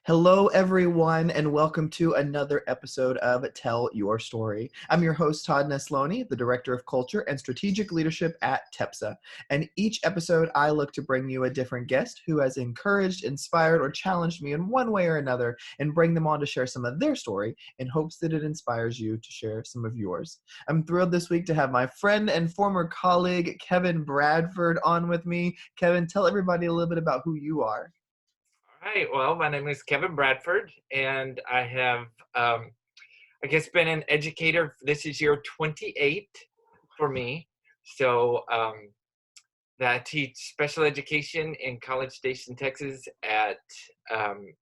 Hello, everyone, and welcome to another episode of Tell Your Story. I'm your host, Todd Nesloni, the Director of Culture and Strategic Leadership at TEPSA. And each episode, I look to bring you a different guest who has encouraged, inspired, or challenged me in one way or another, and bring them on to share some of their story in hopes that it inspires you to share some of yours. I'm thrilled this week to have my friend and former colleague, Kevin Bradford, on with me. Kevin, tell everybody a little bit about who you are. Hi, well, my name is Kevin Bradford, and I have, I guess, been an educator. This is year 28 for me. So I teach special education in College Station, Texas at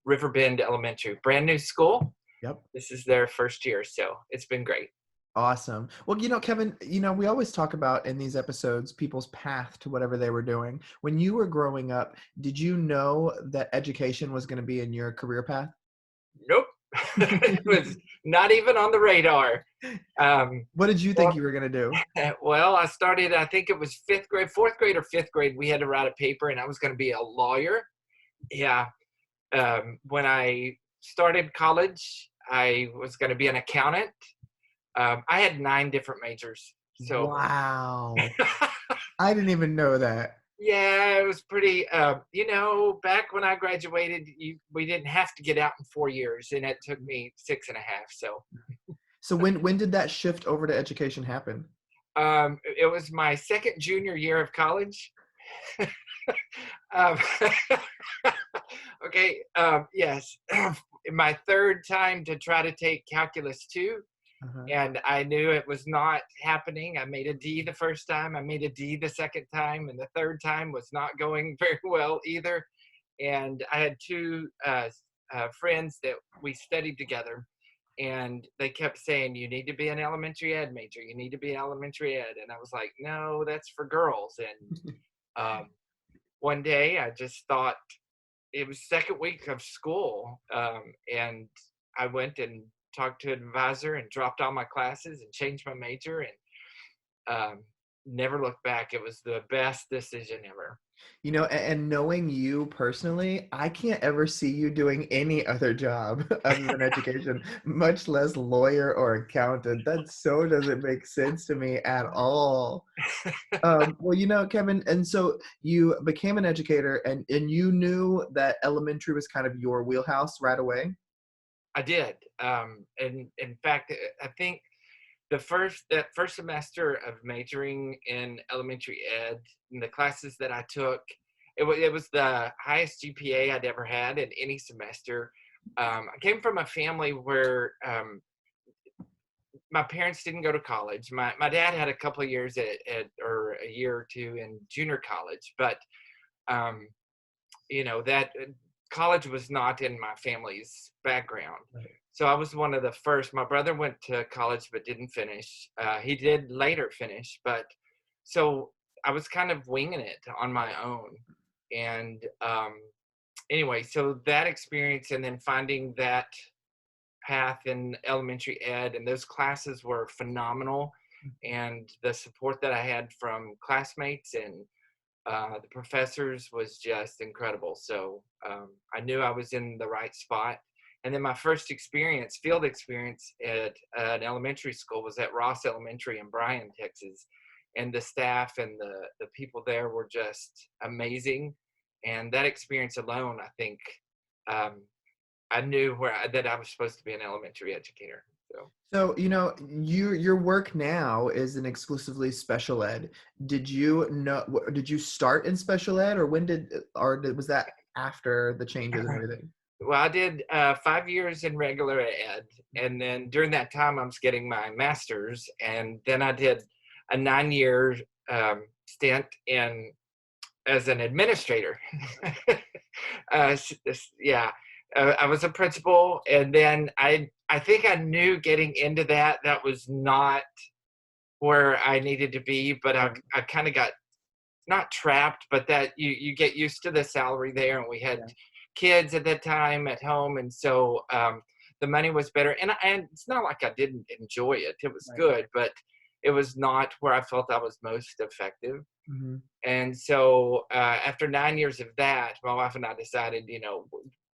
Riverbend Elementary, brand new school. Yep. This is their first year, so it's been great. Awesome. Well, Kevin, we always talk about in these episodes people's path to whatever they were doing. When you were growing up, did you know that education was going to be in your career path? Nope, it was not even on the radar. What did you think you were going to do? Well, I started, I think it was fourth grade or fifth grade. We had to write a paper, and I was going to be a lawyer. Yeah. When I started college, I was going to be an accountant. I had 9 different majors. So, Wow. I didn't even know that. yeah, it was pretty, back when I graduated, we didn't have to get out in 4 years, and it took me 6.5. So when did that shift over to education happen? It was my second junior year of college. um, okay, yes. My third time to try to take Calculus 2. Uh-huh. And I knew it was not happening. I made a D the first time. I made a D the second time. And the third time was not going very well either. And I had 2 friends that we studied together. And they kept saying, you need to be an elementary ed major. You need to be elementary ed. And I was like, no, that's for girls. And one day I just thought, it was second week of school. And I went and talked to an advisor and dropped all my classes and changed my major and never looked back. It was the best decision ever. And knowing you personally, I can't ever see you doing any other job other than education, much less lawyer or accountant. That so doesn't make sense to me at all. Well, Kevin, and so you became an educator and you knew that elementary was kind of your wheelhouse right away? I did. And in fact, I think that first semester of majoring in elementary ed, in the classes that I took, it was the highest GPA I'd ever had in any semester. I came from a family where my parents didn't go to college. My dad had a couple of years or a year or two in junior college, but that college was not in my family's background. Right. So I was one of the first. My brother went to college but didn't finish. He did later finish, but so I was kind of winging it on my own. And anyway, so that experience and then finding that path in elementary ed, and those classes were phenomenal. And the support that I had from classmates and the professors was just incredible. So I knew I was in the right spot. And then my first field experience at an elementary school was at Ross Elementary in Bryan, Texas. And the staff and the people there were just amazing. And that experience alone, I think, I knew that I was supposed to be an elementary educator. So, your work now is in exclusively special ed. Did you start in special ed, or was that after the changes and everything? Well, I did 5 years in regular ed, and then during that time, I was getting my master's, and then I did a 9-year stint as an administrator. Yeah, I was a principal, and then I think I knew getting into that was not where I needed to be, but I kind of got not trapped, but that you get used to the salary there, and we had kids at that time at home, and so the money was better, and it's not like I didn't enjoy it. It was good, but it was not where I felt I was most effective. Mm-hmm. And so after 9 years of that, my wife and I decided,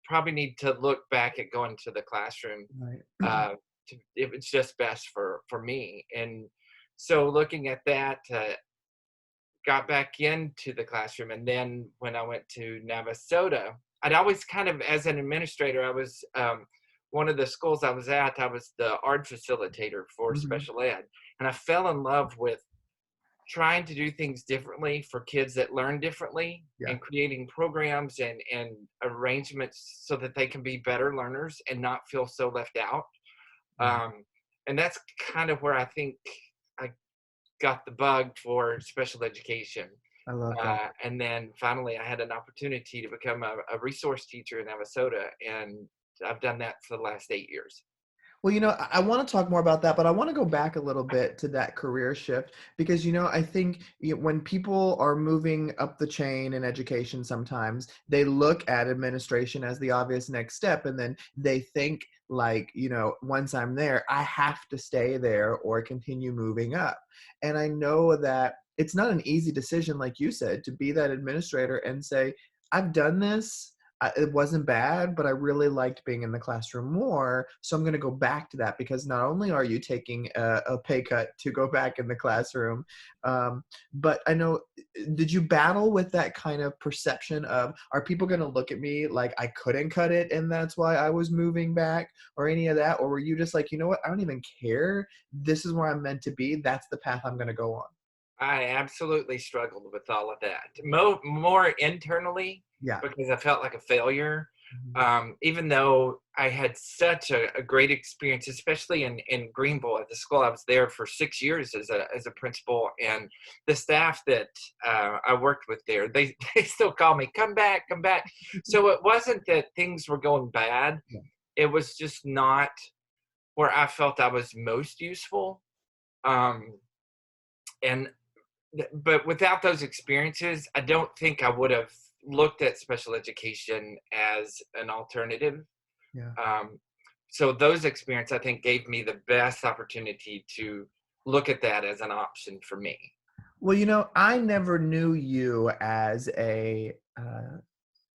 probably need to look back at going to the classroom. Right. If it's just best for me. And so looking at that, got back into the classroom. And then when I went to Navasota, I'd always kind of, as an administrator, I was, one of the schools I was at, I was the art facilitator for Mhm. special ed. And I fell in love with trying to do things differently for kids that learn differently, Yeah. and creating programs and arrangements so that they can be better learners and not feel so left out. Yeah. Um, and that's kind of where I think I got the bug for special education. I love that. And then finally, I had an opportunity to become a resource teacher in Navasota, and I've done that for the last 8 years. Well, I want to talk more about that, but I want to go back a little bit to that career shift because, I think when people are moving up the chain in education, sometimes they look at administration as the obvious next step. And then they think, like, once I'm there, I have to stay there or continue moving up. And I know that it's not an easy decision, like you said, to be that administrator and say, I've done this. It wasn't bad, but I really liked being in the classroom more. So I'm going to go back to that because not only are you taking a pay cut to go back in the classroom, um, but I know, did you battle with that kind of perception of, are people going to look at me like I couldn't cut it and that's why I was moving back, or any of that? Or were you just like, you know what? I don't even care. This is where I'm meant to be. That's the path I'm going to go on. I absolutely struggled with all of that. More internally Yeah. because I felt like a failure. Mhm. Even though I had such a great experience, especially in Greenville at the school. I was there for 6 years as a principal, and the staff that I worked with there, they, they still call me, come back, come back. So it wasn't that things were going bad. Yeah. It was just not where I felt I was most useful. Um, and but without those experiences, I don't think I would have looked at special education as an alternative. Yeah. Um, so those experiences, I think, gave me the best opportunity to look at that as an option for me. Well, I never knew you as a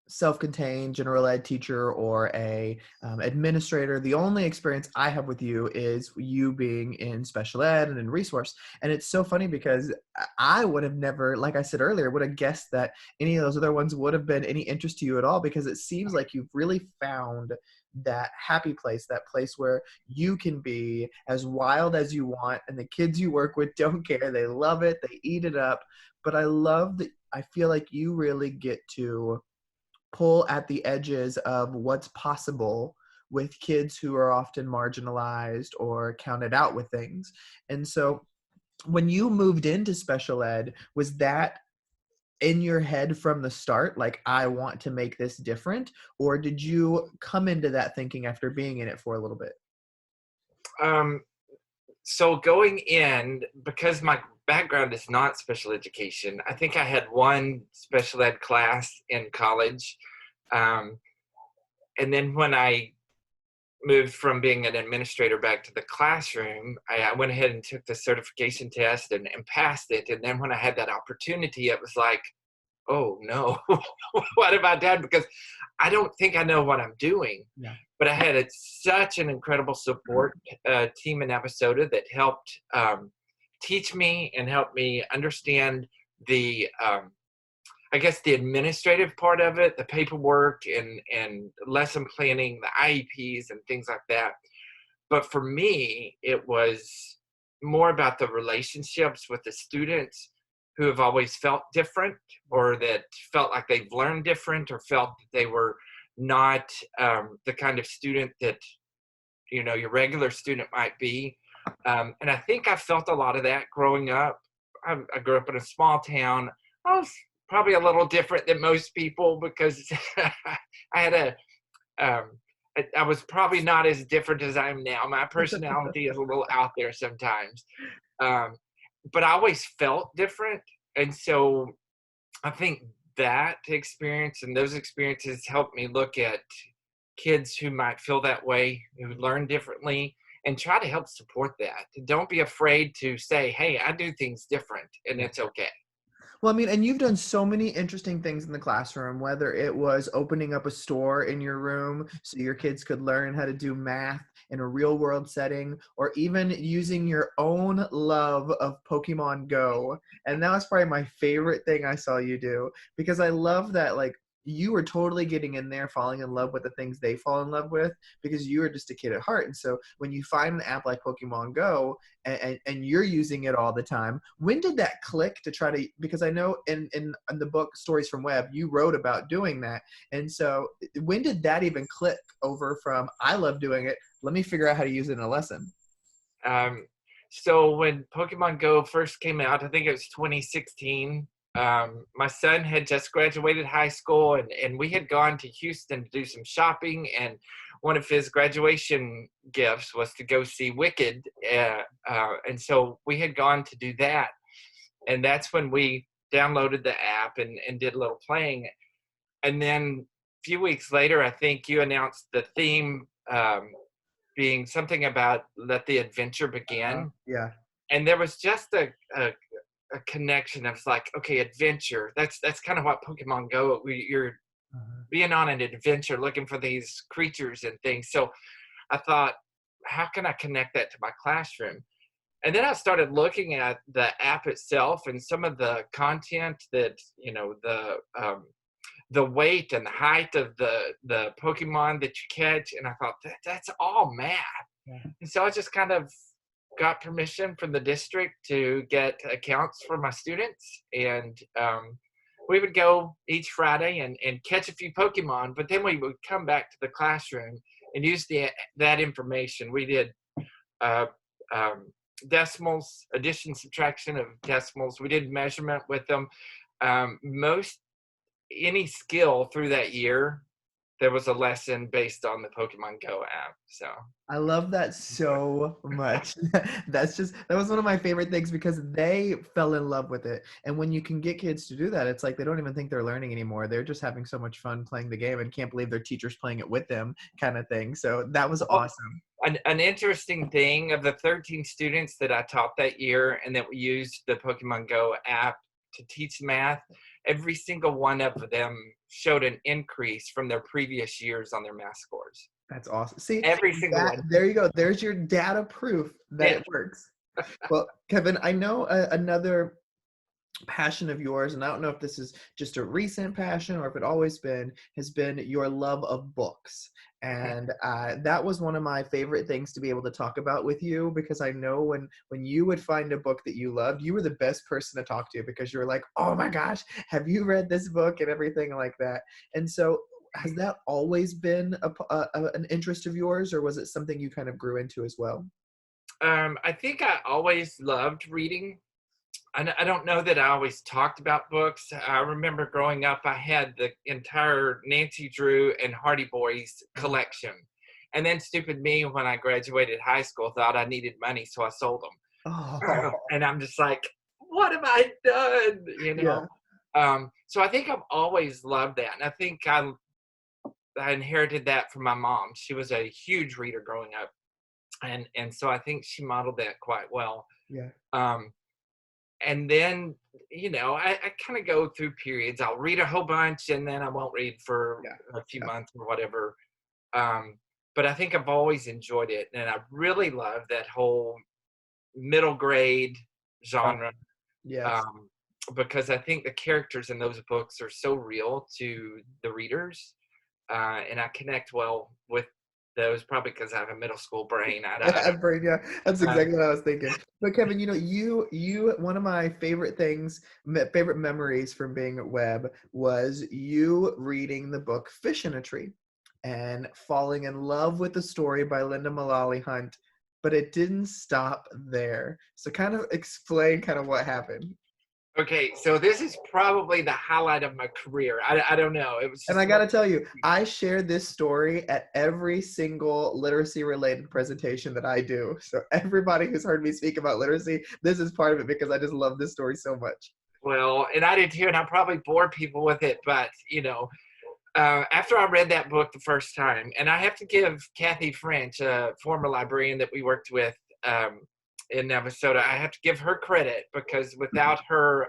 self-contained general ed teacher or a administrator. The only experience I have with you is you being in special ed and in resource. And it's so funny because I would have never, like I said earlier, would have guessed that any of those other ones would have been any interest to you at all, because it seems like you've really found that happy place, that place where you can be as wild as you want and the kids you work with don't care. They love it. They eat it up. But I love that. I feel like you really get to pull at the edges of what's possible with kids who are often marginalized or counted out with things. And so when you moved into special ed, was that in your head from the start, like, I want to make this different? Or did you come into that thinking after being in it for a little bit? Um, so going in, because my background is not special education, I think I had one special ed class in college. Um, and then when I moved from being an administrator back to the classroom, I went ahead and took the certification test and passed it. And then when I had that opportunity, it was like, oh no, what have I done? Because I don't think I know what I'm doing. Yeah. But I had such an incredible support team in Navasota that helped teach me and help me understand the I guess the administrative part of it, the paperwork and lesson planning, the IEPs and things like that. But for me, it was more about the relationships with the students who have always felt different, or that felt like they've learned different, or felt that they were not the kind of student that your regular student might be. And I think I felt a lot of that growing up. I grew up in a small town. I was probably a little different than most people because I had I was probably not as different as I am now. My personality is a little out there sometimes. Um, but I always felt different. And so I think that experience and those experiences helped me look at kids who might feel that way, who learn differently, and try to help support that. Don't be afraid to say, hey, I do things different, and Yeah. it's okay. Well, I mean, and you've done so many interesting things in the classroom, whether it was opening up a store in your room so your kids could learn how to do math in a real world setting, or even using your own love of Pokemon Go. And that was probably my favorite thing I saw you do, because I love that, like, you were totally getting in there, falling in love with the things they fall in love with, because you are just a kid at heart. And so when you find an app like Pokemon Go, and you're using it all the time, when did that click to try to, because I know in the book Stories from Web, you wrote about doing that. And so when did that even click over from I love doing it, let me figure out how to use it in a lesson? Um, so when Pokemon Go first came out, I think it was 2016. My son had just graduated high school, and we had gone to Houston to do some shopping. And one of his graduation gifts was to go see Wicked. And so we had gone to do that. And that's when we downloaded the app and did a little playing. And then a few weeks later, I think you announced the theme being something about let the adventure begin. Yeah. And there was just a connection of like, okay, adventure. That's kind of what Pokemon Go. You're Uh-huh. being on an adventure, looking for these creatures and things. So I thought, how can I connect that to my classroom? And then I started looking at the app itself and some of the content that, the weight and the height of the Pokemon that you catch, and I thought that's all math. Yeah. And so I just kind of got permission from the district to get accounts for my students, and we would go each Friday and catch a few Pokemon, but then we would come back to the classroom and use that information. We did uh, decimals, addition, subtraction of decimals. We did measurement with them. Most any skill through that year, there was a lesson based on the Pokemon Go app. So I love that so much. That was one of my favorite things, because they fell in love with it. And when you can get kids to do that, it's like they don't even think they're learning anymore. They're just having so much fun playing the game and can't believe their teacher's playing it with them, kind of thing. So that was well, awesome. an interesting thing, of the 13 students that I taught that year and that we used the Pokemon Go app to teach math, every single one of them showed an increase from their previous years on their math scores. That's awesome. See, Every single that one. there you go. There's your data proof that Yeah. it works. Well, Kevin, I know another passion of yours, and I don't know if this is just a recent passion or if it always been, has been your love of books. And that was one of my favorite things to be able to talk about with you, because I know when you would find a book that you loved, you were the best person to talk to, because you're like, oh my gosh, have you read this book, and everything like that. And so has that always been an interest of yours, or was it something you kind of grew into as well? I think I always loved reading. I don't know that I always talked about books. I remember growing up, I had the entire Nancy Drew and Hardy Boys collection. And then stupid me, when I graduated high school, thought I needed money, so I sold them. Oh, And I'm just like, what have I done? yeah. So I think I've always loved that. And I think I inherited that from my mom. She was a huge reader growing up. And so I think she modeled that quite well. Yeah. Um, and then I kind of go through periods. I'll read a whole bunch and then I won't read for Yeah. a few Yeah. months or whatever. But I think I've always enjoyed it, and I really love that whole middle grade Oh, genre, yes. um, because I think the characters in those books are so real to the readers, and I connect well with those, probably because I have a middle school brain. I don't. Yeah, that's Uh, exactly what I was thinking. But Kevin, one of my favorite things, favorite memories from being at Web was you reading the book Fish in a Tree and falling in love with the story by Linda Mullally Hunt. But it didn't stop there. So kind of explain kind of what happened. okay, so this is probably the highlight of my career. I don't know. It was And I just one. gotta tell you, I share this story at every single literacy related presentation that I do. So everybody who's heard me speak about literacy, this is part of it, because I just love this story so much. Well, and I did too, and I probably bore people with it, but after I read that book the first time, and I have to give Kathy French, a former librarian that we worked with in Navasota, I have to give her credit, because without her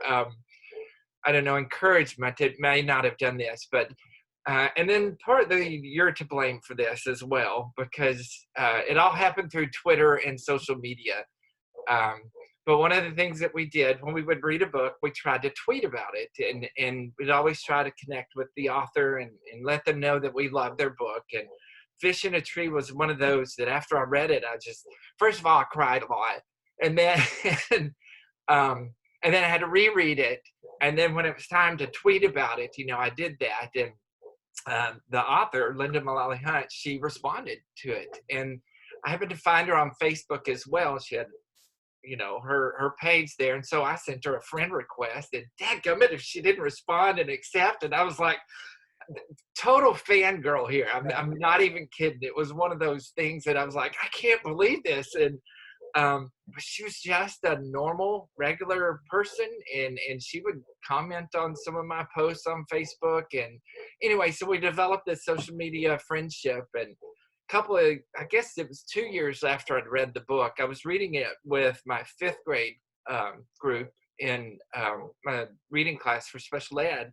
I don't know, encouragement. It may not have done this, but and then partly you're to blame for this as well, because it all happened through Twitter and social media. Um, but one of the things that we did when we would read a book, we tried to tweet about it, and we'd always try to connect with the author and let them know that we loved their book. And Fish in a Tree was one of those that after I read it, I just, first of all, I cried a lot. And then, um, and then I had to reread it. And then when it was time to tweet about it, I did that. And the author, Linda Mullally Hunt, she responded to it. And I happened to find her on Facebook as well. She had her page there, and so I sent her a friend request, and dadgummit if she didn't respond and accept. And I was like, total fangirl here. I'm not even kidding. It was one of those things that I was like, I can't believe this. And but she was just a normal, regular person, and she would comment on some of my posts on Facebook. And anyway, so we developed this social media friendship. And couple of, I guess it was 2 years after I'd read the book, I was reading it with my fifth grade group in my reading class for special ed.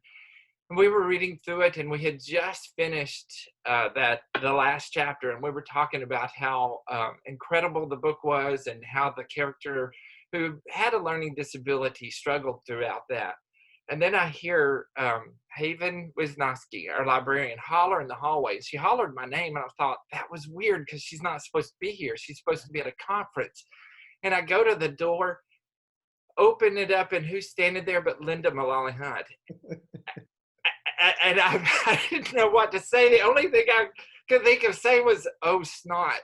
And we were reading through it, and we had just finished the last chapter, and we were talking about how incredible the book was, and how the character who had a learning disability struggled throughout that. And then I hear Haven Wisnowski, our librarian, holler in the hallway. She hollered my name, and I thought that was weird because she's not supposed to be here. She's supposed to be at a conference. And I go to the door, open it up, and who's standing there but Linda Mullally Hunt? And I didn't know what to say. The only thing I could think of saying was, "Oh, snot."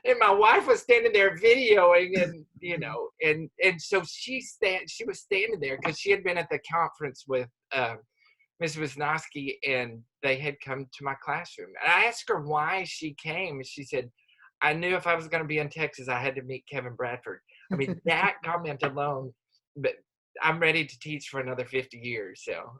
And my wife was standing there videoing, and and so she was standing there because she had been at the conference with Ms. Wisnowski, and they had come to my classroom. And I asked her why she came, and she said, I knew if I was going to be in Texas, I had to meet Kevin Bradford. I mean, that comment alone, but I'm ready to teach for another 50 years. So,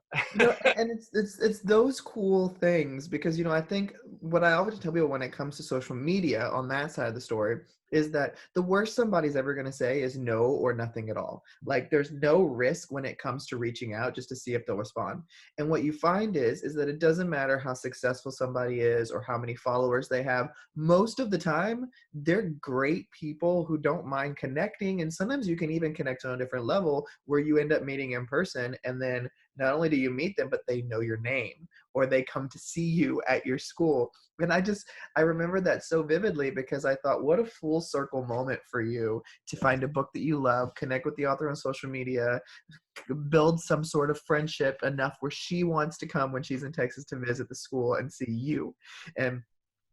And it's those cool things, because I think what I always tell people when it comes to social media on that side of the story is that the worst somebody's ever going to say is no or nothing at all. Like, there's no risk when it comes to reaching out just to see if they'll respond. And what you find is that it doesn't matter how successful somebody is or how many followers they have. Most of the time, they're great people who don't mind connecting. And sometimes you can even connect on a different level where you end up meeting in person, and then not only do you meet them, but they know your name, or they come to see you at your school. And I remember that so vividly, because I thought, what a full circle moment for you to find a book that you love, connect with the author on social media, build some sort of friendship enough where she wants to come when she's in Texas to visit the school and see you. And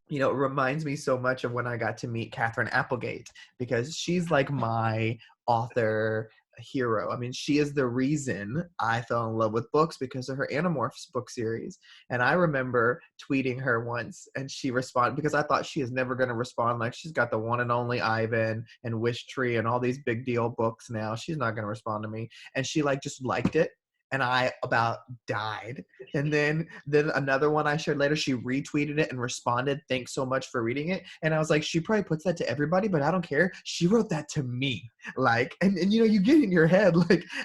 it reminds me so much of when I got to meet Catherine Applegate, because she's like my author hero. I mean, she is the reason I fell in love with books, because of her Animorphs book series. And I remember tweeting her once, and she responded, because I thought she is never going to respond. Like, she's got the one and only Ivan and Wish Tree and all these big deal books now. She's not going to respond to me. And she just liked it. And I about died. And then another one I shared later, she retweeted it and responded, "Thanks so much for reading it." And I was like, she probably puts that to everybody, but I don't care. She wrote that to me. And you get in your head,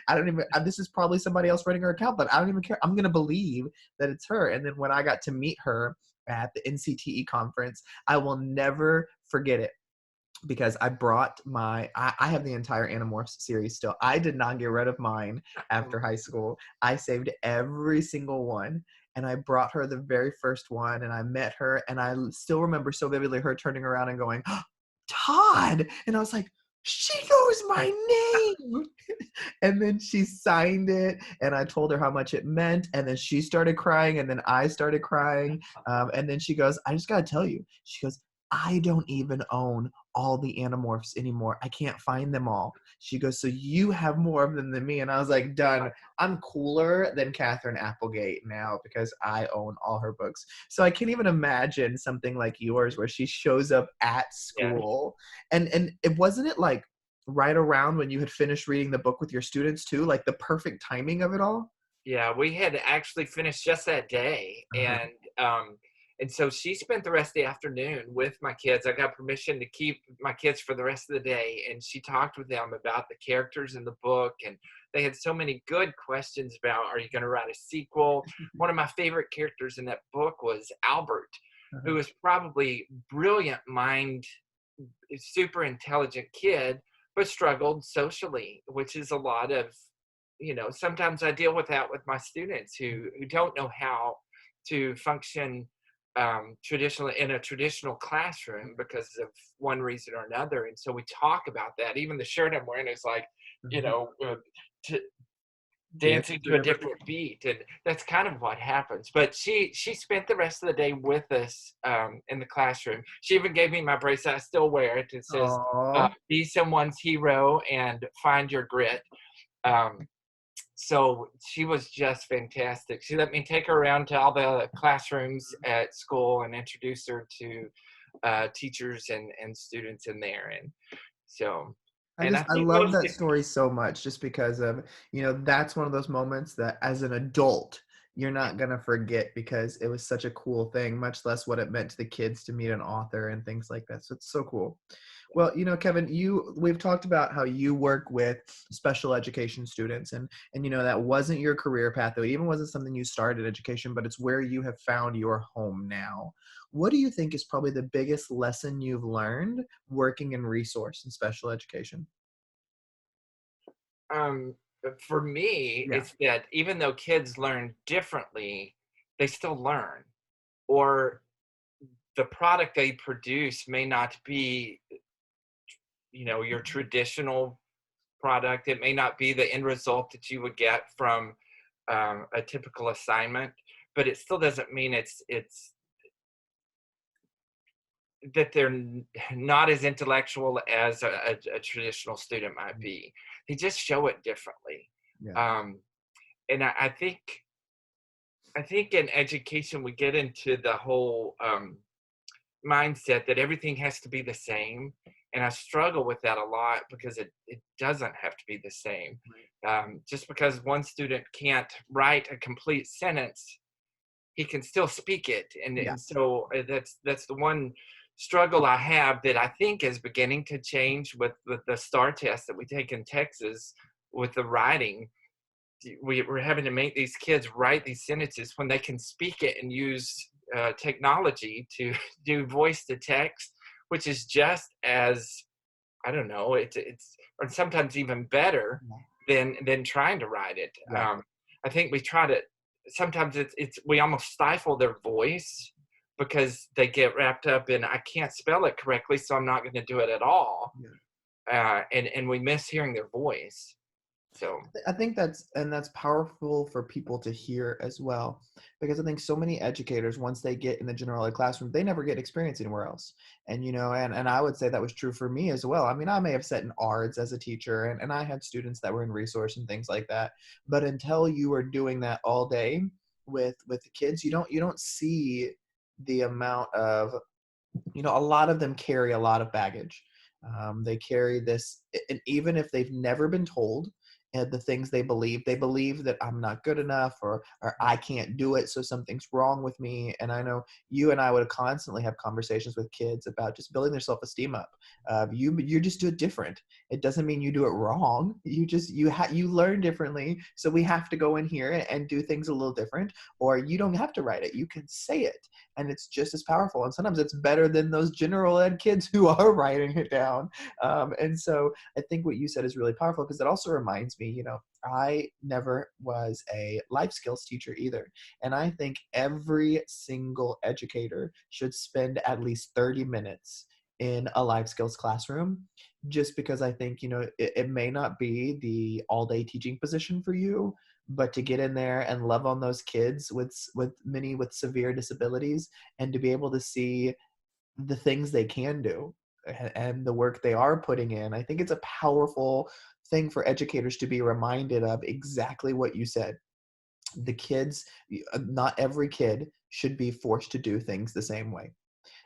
I don't even, this is probably somebody else writing her account, but I don't even care. I'm going to believe that it's her. And then when I got to meet her at the NCTE conference, I will never forget it, because I brought I have the entire Animorphs series still. I did not get rid of mine after high school. I saved every single one, and I brought her the very first one, and I met her, and I still remember so vividly her turning around and going, "Oh, Todd!" And I was like, she knows my name. And then she signed it, and I told her how much it meant, and then she started crying, and then I started crying, and then she goes, "I just gotta tell you," she goes, "I don't even own all the Animorphs anymore. I can't find them all." She goes, "So you have more of them than me." And I was like, done. I'm cooler than Catherine Applegate now, because I own all her books. So I can't even imagine something like yours where she shows up at school. Yeah. And it wasn't it like right around when you had finished reading the book with your students too, like the perfect timing of it all? Yeah, we had actually finished just that day. And so she spent the rest of the afternoon with my kids. I got permission to keep my kids for the rest of the day, and she talked with them about the characters in the book and they had so many good questions about, are you going to write a sequel? One of my favorite characters in that book was Albert, who Uh-huh. was probably brilliant mind, super intelligent kid, but struggled socially, which is a lot of, sometimes I deal with that with my students who don't know how to function traditionally in a traditional classroom because of one reason or another. And so we talk about that. Even the shirt I'm wearing is like, you Uh-huh. know, to, Dance dancing to to a different. different beat, and that's kind of what happens. But she spent the rest of the day with us in the classroom. She even gave me my bracelet. I still wear it. It says Oh, be someone's hero and find your grit. um, so she was just fantastic. She let me take her around to all the classrooms at school and introduce her to teachers and students in there. And so, and I I think love most that of, story so much just because of, that's one of those moments that as an adult, you're not gonna forget because it was such a cool thing, much less what it meant to the kids to meet an author and things like that. So it's so cool. Well, Kevin, we've talked about how you work with special education students and that wasn't your career path, though. It even wasn't something you started education, but it's where you have found your home now. What do you think is probably the biggest lesson you've learned working in resource and special education? um, for me, Yeah. it's that even though kids learn differently, they still learn, or the product they produce may not be, your traditional product. It may not be the end result that you would get from a typical assignment, but it still doesn't mean it's that they're not as intellectual as a traditional student might be. They just show it differently. Yeah. Um, and I think in education we get into the whole mindset that everything has to be the same, and I struggle with that a lot because it doesn't have to be the same. Right. Just because one student can't write a complete sentence, he can still speak it. and Yeah. and so that's the one struggle I have that I think is beginning to change with the STAR test that we take in Texas with the writing. We're having to make these kids write these sentences when they can speak it and use technology to do voice to text, which is just as, I don't know, it's or sometimes even better Yeah. than trying to write it. Yeah. I think we try to, sometimes it's we almost stifle their voice because they get wrapped up in, I can't spell it correctly, so I'm not going to do it at all. Yeah. And we miss hearing their voice. So I think that's powerful for people to hear as well, because I think so many educators, once they get in the general ed classroom, they never get experience anywhere else. And I would say that was true for me as well. I mean, I may have sat in ARDS as a teacher, and I had students that were in resource and things like that. But until you are doing that all day with the kids, you don't see the amount of, a lot of them carry a lot of baggage. They carry this, and even if they've never been told the things they believe that I'm not good enough, or I can't do it, so something's wrong with me. And I know you and I would constantly have conversations with kids about just building their self-esteem up. You just do it different. It doesn't mean you do it wrong. You learn differently, so we have to go in here and do things a little different. Or you don't have to write it, you can say it, and it's just as powerful. And sometimes it's better than those general ed kids who are writing it down. And so I think what you said is really powerful, because it also reminds me, I never was a life skills teacher either. And I think every single educator should spend at least 30 minutes in a life skills classroom, just because I think, it may not be the all day teaching position for you, but to get in there and love on those kids with many with severe disabilities, and to be able to see the things they can do and the work they are putting in. I think it's a powerful thing for educators to be reminded of exactly what you said. The kids, not every kid should be forced to do things the same way.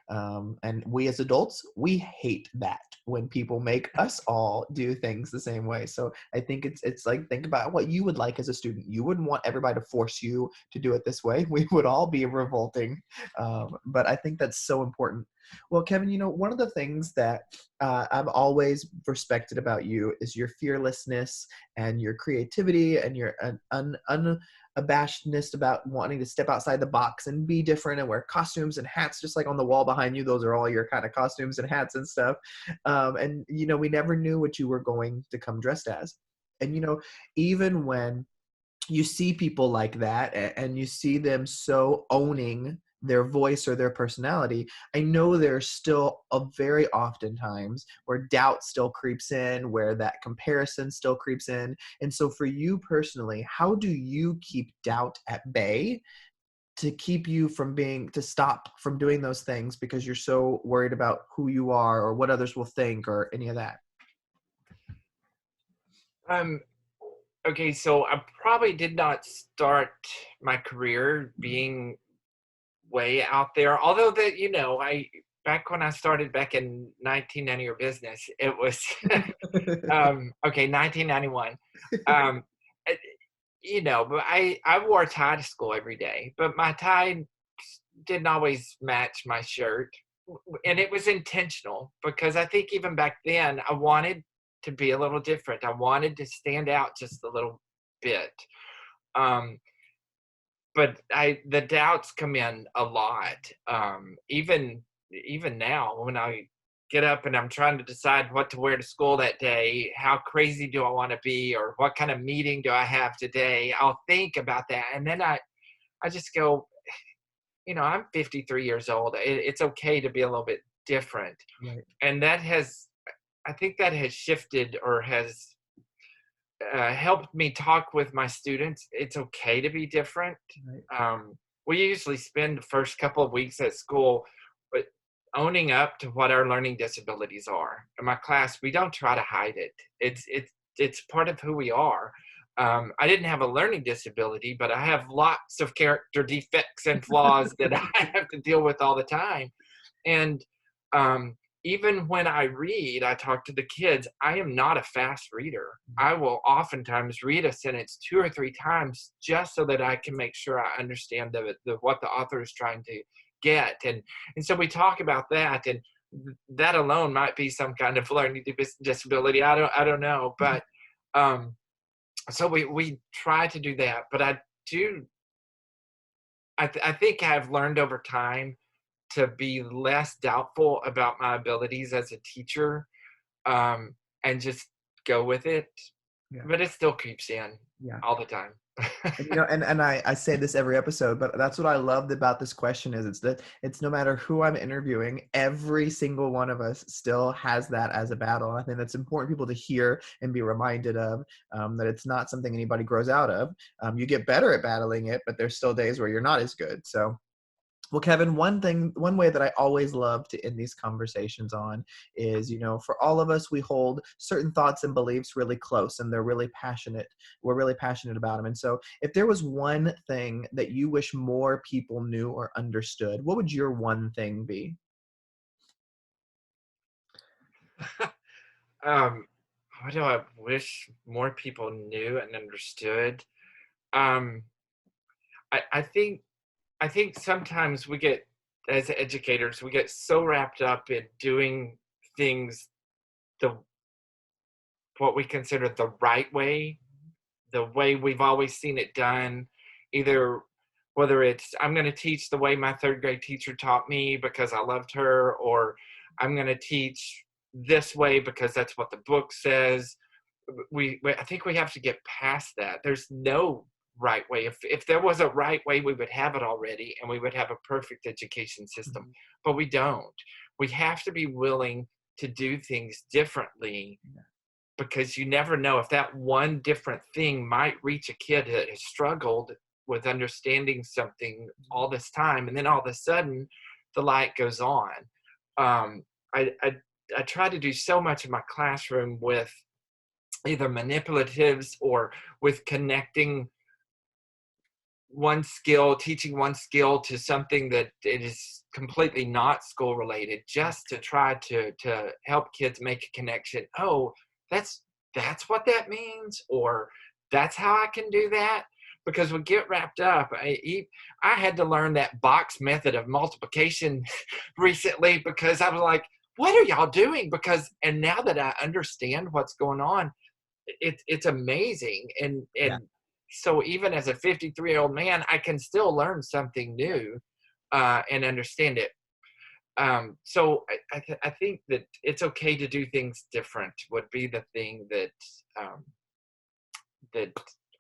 And we as adults, we hate that when people make us all do things the same way. So I think it's like, think about what you would like as a student. You wouldn't want everybody to force you to do it this way. We would all be revolting. But I think that's so important. Well, Kevin, one of the things that I've always respected about you is your fearlessness and your creativity and your abashedness about wanting to step outside the box and be different and wear costumes and hats, just like on the wall behind you. Those are all your kind of costumes and hats and stuff. And we never knew what you were going to come dressed as. And even when you see people like that and you see them so owning their voice or their personality, I know there's still a very often times where doubt still creeps in, where that comparison still creeps in. And so for you personally, how do you keep doubt at bay to keep you to stop from doing those things because you're so worried about who you are or what others will think or any of that? Um, okay, so I probably did not start my career being way out there. Although that, I back when I started back in 1990 your business, it was okay, 1991. Um, it- but I wore a tie to school every day, but my tie didn't always match my shirt, and it was intentional because I think even back then I wanted to be a little different. I wanted to stand out just a little bit. Um, but the doubts come in a lot. Even now when I get up and I'm trying to decide what to wear to school that day, how crazy do I want to be, or what kind of meeting do I have today? I'll think about that, and then I just go, I'm 53 years old. It's okay to be a little bit different, Right. and I think that has shifted or has helped me talk with my students. It's okay to be different. Right. We usually spend the first couple of weeks at school but owning up to what our learning disabilities are. In my class, we don't try to hide it. It's part of who we are. I didn't have a learning disability, but I have lots of character defects and flaws that I have to deal with all the time. And um, even when I read, I talk to the kids, I am not a fast reader. I will oftentimes read a sentence 2 or 3 times just so that I can make sure I understand what the author is trying to get. And so we talk about that, and that alone might be some kind of learning disability. I don't know, but so we try to do that. But I think I've learned over time to be less doubtful about my abilities as a teacher, and just go with it. Yeah. But it still creeps in Yeah. all the time. And I say this every episode, but that's what I loved about this question is it's no matter who I'm interviewing, every single one of us still has that as a battle. And I think that's important people to hear and be reminded of, that it's not something anybody grows out of. You get better at battling it, but there's still days where you're not as good. So, well, Kevin, one way that I always love to end these conversations on is, for all of us, we hold certain thoughts and beliefs really close and they're really passionate. We're really passionate about them. And so if there was one thing that you wish more people knew or understood, what would your one thing be? um, what do I wish more people knew and understood? Um, I think sometimes we get, as educators, we get so wrapped up in doing things the what we consider the right way, the way we've always seen it done, either whether it's I'm going to teach the way my third grade teacher taught me because I loved her, or I'm going to teach this way because that's what the book says. I think we have to get past that. There's no right way. If there was a right way, we would have it already, and we would have a perfect education system. Mhm. But we don't. We have to be willing to do things differently, Yeah. because you never know if that one different thing might reach a kid that has struggled with understanding something all this time, and then all of a sudden the light goes on. um, I try to do so much in my classroom with either manipulatives or with connecting one skill, teaching one skill to something that it is completely not school related, just to try to help kids make a connection. Oh, that's what that means, or that's how I can do that. Because we get wrapped up. I had to learn that box method of multiplication recently, because I was like, what are y'all doing? And now that I understand what's going on, it's amazing. Yeah. And so even as a 53-year-old man, I can still learn something new, and understand it. So I think that it's okay to do things different would be the thing that, that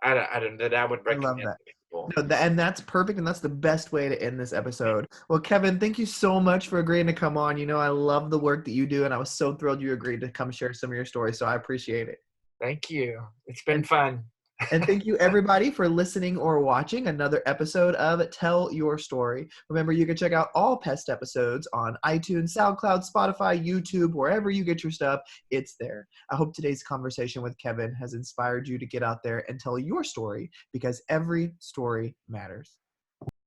that I would I love recommend that. to people. No, and that's perfect, and that's the best way to end this episode. Well, Kevin, thank you so much for agreeing to come on. I love the work that you do, and I was so thrilled you agreed to come share some of your stories, so I appreciate it. Thank you. It's been And fun. And thank you, everybody, for listening or watching another episode of Tell Your Story. Remember, you can check out all past episodes on iTunes, SoundCloud, Spotify, YouTube, wherever you get your stuff. It's there. I hope today's conversation with Kevin has inspired you to get out there and tell your story, because every story matters.